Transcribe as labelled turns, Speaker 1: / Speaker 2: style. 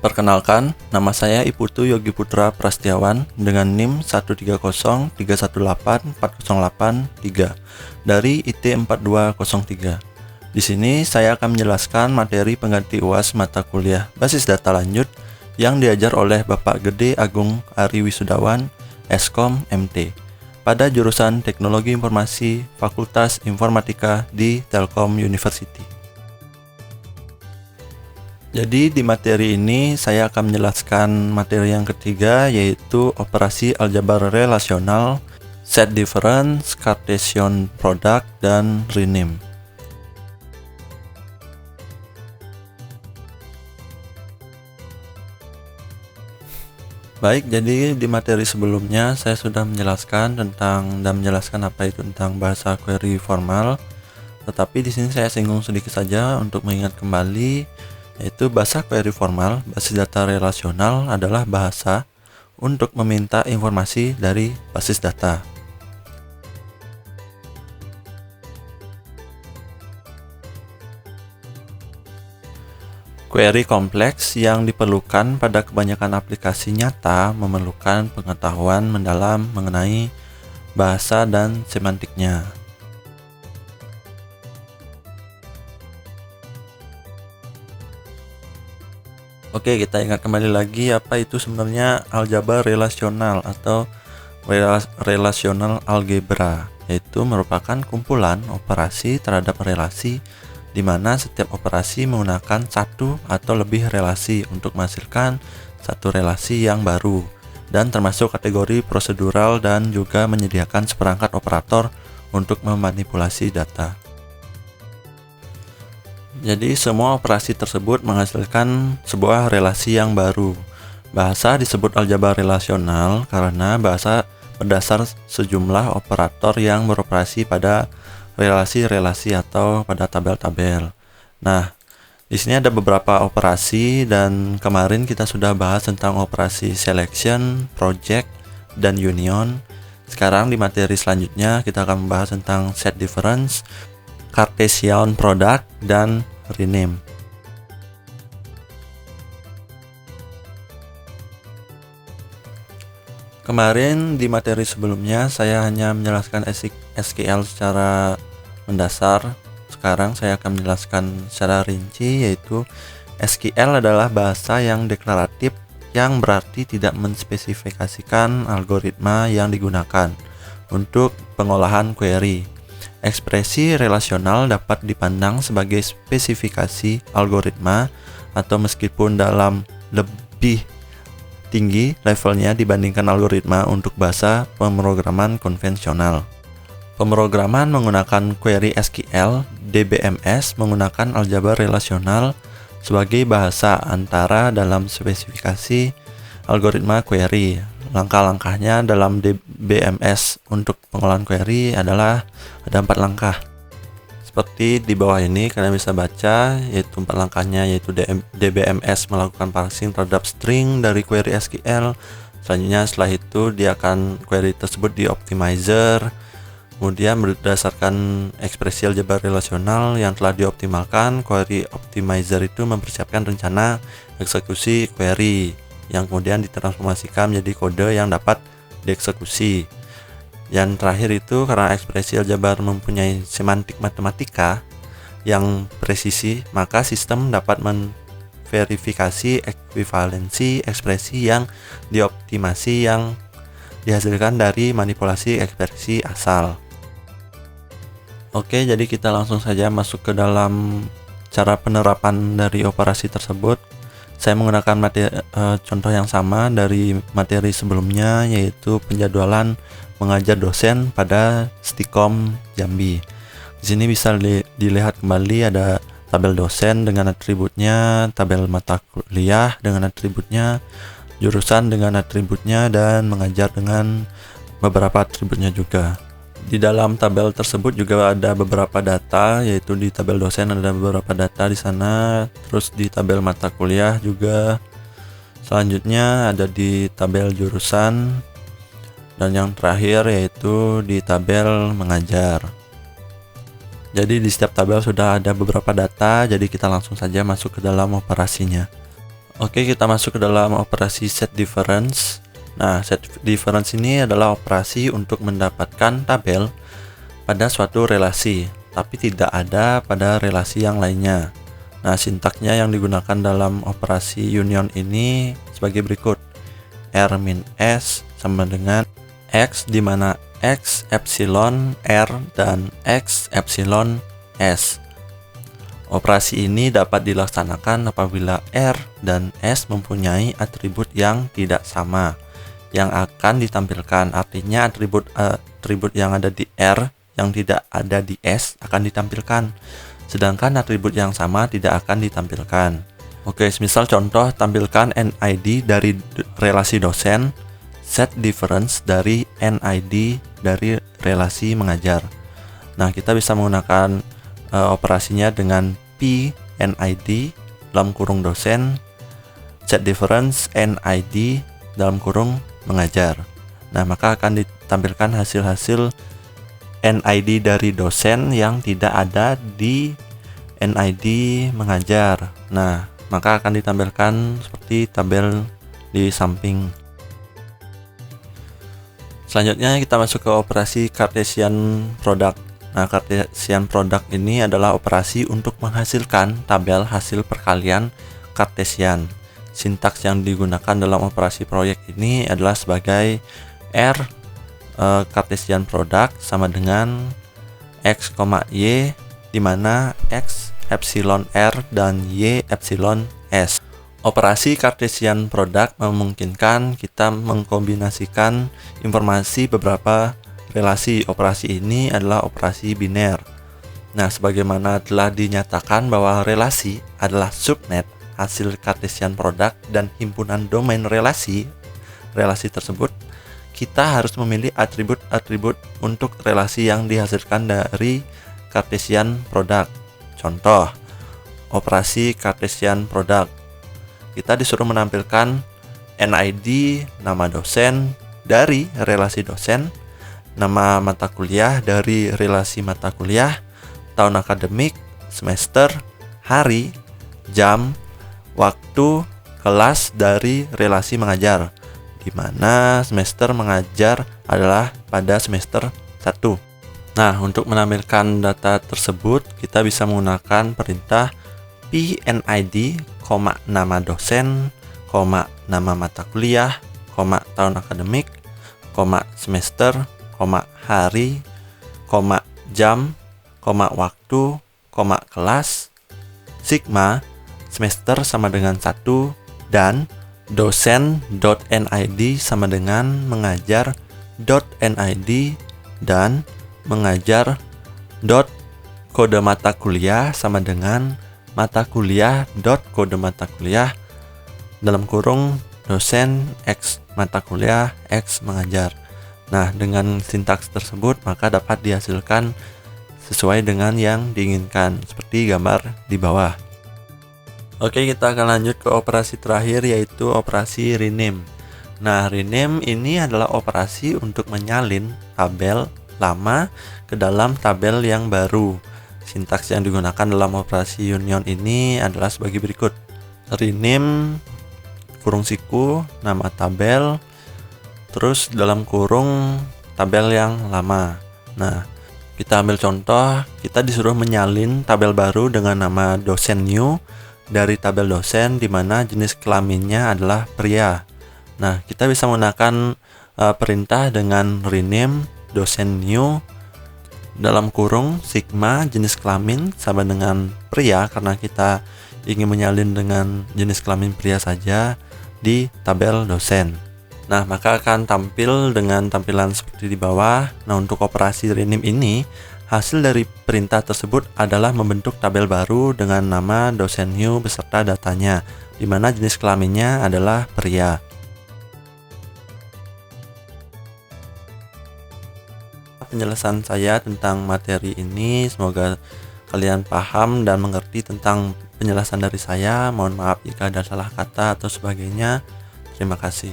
Speaker 1: Perkenalkan, nama saya Iputu Yogi Putra Prastiawan dengan NIM 13031184083 dari IT 4203. Di sini saya akan menjelaskan materi pengganti UAS mata kuliah basis data lanjut yang diajar oleh Bapak Gede Agung Ari Wisudawan, Eskom MT, pada jurusan Teknologi Informasi Fakultas Informatika di Telkom University. Jadi di materi ini saya akan menjelaskan materi yang ketiga, yaitu operasi aljabar relasional, set difference, Cartesian product, dan rename. Baik, jadi di materi sebelumnya saya sudah menjelaskan apa itu tentang bahasa query formal. Tetapi di sini saya singgung sedikit saja untuk mengingat kembali, yaitu bahasa query formal basis data relasional adalah bahasa untuk meminta informasi dari basis data. Query kompleks yang diperlukan pada kebanyakan aplikasi nyata memerlukan pengetahuan mendalam mengenai bahasa dan semantiknya. Oke, kita ingat kembali lagi apa itu sebenarnya aljabar relasional atau relational algebra, yaitu merupakan kumpulan operasi terhadap relasi di mana setiap operasi menggunakan satu atau lebih relasi untuk menghasilkan satu relasi yang baru, dan termasuk kategori prosedural dan juga menyediakan seperangkat operator untuk memanipulasi data. Jadi semua operasi tersebut menghasilkan sebuah relasi yang baru. Bahasa disebut aljabar relasional karena bahasa berdasar sejumlah operator yang beroperasi pada relasi-relasi atau pada tabel-tabel. Nah, di sini ada beberapa operasi dan kemarin kita sudah bahas tentang operasi selection, project, dan union. Sekarang di materi selanjutnya kita akan membahas tentang set difference, Cartesian product, dan rename. Kemarin di materi sebelumnya saya hanya menjelaskan SQL secara mendasar. Sekarang saya akan menjelaskan secara rinci, yaitu SQL adalah bahasa yang deklaratif yang berarti tidak menspesifikasikan algoritma yang digunakan untuk pengolahan query. Ekspresi relasional dapat dipandang sebagai spesifikasi algoritma atau meskipun dalam lebih tinggi levelnya dibandingkan algoritma untuk bahasa pemrograman konvensional. Pemrograman menggunakan query SQL, DBMS menggunakan aljabar relasional sebagai bahasa antara dalam spesifikasi algoritma query. Langkah-langkahnya dalam DBMS untuk pengolahan query adalah ada 4 langkah. Seperti di bawah ini kalian bisa baca, yaitu 4 langkahnya, yaitu DBMS melakukan parsing terhadap string dari query SQL. Selanjutnya setelah itu dia akan query tersebut di optimizer. Kemudian berdasarkan ekspresi aljabar relasional yang telah dioptimalkan, query optimizer itu mempersiapkan rencana eksekusi query yang kemudian ditransformasikan menjadi kode yang dapat dieksekusi. Yang terakhir itu karena ekspresi aljabar mempunyai semantik matematika yang presisi, maka sistem dapat memverifikasi ekuivalensi ekspresi yang dioptimasi yang dihasilkan dari manipulasi ekspresi asal. Oke, jadi kita langsung saja masuk ke dalam cara penerapan dari operasi tersebut. Saya menggunakan contoh yang sama dari materi sebelumnya, yaitu penjadwalan mengajar dosen pada Stikom Jambi. Di sini bisa dilihat kembali ada tabel dosen dengan atributnya, tabel mata kuliah dengan atributnya, jurusan dengan atributnya, dan mengajar dengan beberapa atributnya juga. Di dalam tabel tersebut juga ada beberapa data, yaitu di tabel dosen ada beberapa data di sana, terus di tabel mata kuliah juga. Selanjutnya ada di tabel jurusan, dan yang terakhir yaitu di tabel mengajar. Jadi di setiap tabel sudah ada beberapa data, jadi kita langsung saja masuk ke dalam operasinya. Oke, kita masuk ke dalam operasi set difference. Nah, set difference ini adalah operasi untuk mendapatkan tabel pada suatu relasi, tapi tidak ada pada relasi yang lainnya. Nah, sintaknya yang digunakan dalam operasi union ini sebagai berikut. R min S sama dengan X, di mana X epsilon R dan X epsilon S. Operasi ini dapat dilaksanakan apabila R dan S mempunyai atribut yang tidak sama yang akan ditampilkan. Artinya atribut yang ada di R yang tidak ada di S akan ditampilkan, sedangkan atribut yang sama tidak akan ditampilkan. Oke, misal contoh, tampilkan NID dari relasi dosen, set difference dari NID dari relasi mengajar. Nah, kita bisa menggunakan operasinya dengan P NID dalam kurung dosen, set difference NID dalam kurung mengajar. Nah, maka akan ditampilkan hasil-hasil NID dari dosen yang tidak ada di NID mengajar. Nah, maka akan ditampilkan seperti tabel di samping. Selanjutnya kita masuk ke operasi Cartesian product. Nah, Cartesian product ini adalah operasi untuk menghasilkan tabel hasil perkalian Cartesian. Sintaks yang digunakan dalam operasi proyek ini adalah sebagai R Cartesian product sama dengan X, Y, di mana X epsilon R dan Y epsilon S. Operasi Cartesian product memungkinkan kita mengkombinasikan informasi beberapa relasi. Operasi ini adalah operasi biner. Nah, sebagaimana telah dinyatakan bahwa relasi adalah subnet hasil Cartesian product dan himpunan domain relasi tersebut, kita harus memilih atribut-atribut untuk relasi yang dihasilkan dari Cartesian product. Contoh, operasi Cartesian product. Kita disuruh menampilkan NID nama dosen dari relasi dosen, nama mata kuliah dari relasi mata kuliah, tahun akademik, semester, hari, jam, waktu, kelas dari relasi mengajar, di mana semester mengajar adalah pada semester 1. Nah, untuk menampilkan data tersebut, kita bisa menggunakan perintah PNID, nama dosen, nama mata kuliah, tahun akademik, semester, hari, jam, waktu, kelas, sigma, semester sama dengan 1, dan dosen.nid sama dengan mengajar.nid dan mengajar.kode mata kuliah sama dengan mata kuliah.kode mata kuliah dalam kurung dosen X mata kuliah X mengajar. Nah, dengan sintaks tersebut maka dapat dihasilkan sesuai dengan yang diinginkan seperti gambar di bawah. Oke, kita akan lanjut ke operasi terakhir, yaitu operasi rename. Nah, rename ini adalah operasi untuk menyalin tabel lama ke dalam tabel yang baru. Sintaks yang digunakan dalam operasi union ini adalah sebagai berikut. Rename kurung siku nama tabel, terus dalam kurung tabel yang lama. Nah, kita ambil contoh, kita disuruh menyalin tabel baru dengan nama dosen new dari tabel dosen di mana jenis kelaminnya adalah pria. Nah, kita bisa menggunakan perintah dengan rename dosen new dalam kurung sigma jenis kelamin sama dengan pria, karena kita ingin menyalin dengan jenis kelamin pria saja di tabel dosen. Nah, maka akan tampil dengan tampilan seperti di bawah. Nah, untuk operasi rename ini, hasil dari perintah tersebut adalah membentuk tabel baru dengan nama dosen new beserta datanya, di mana jenis kelaminnya adalah pria. Penjelasan saya tentang materi ini, semoga kalian paham dan mengerti tentang penjelasan dari saya. Mohon maaf jika ada salah kata atau sebagainya. Terima kasih.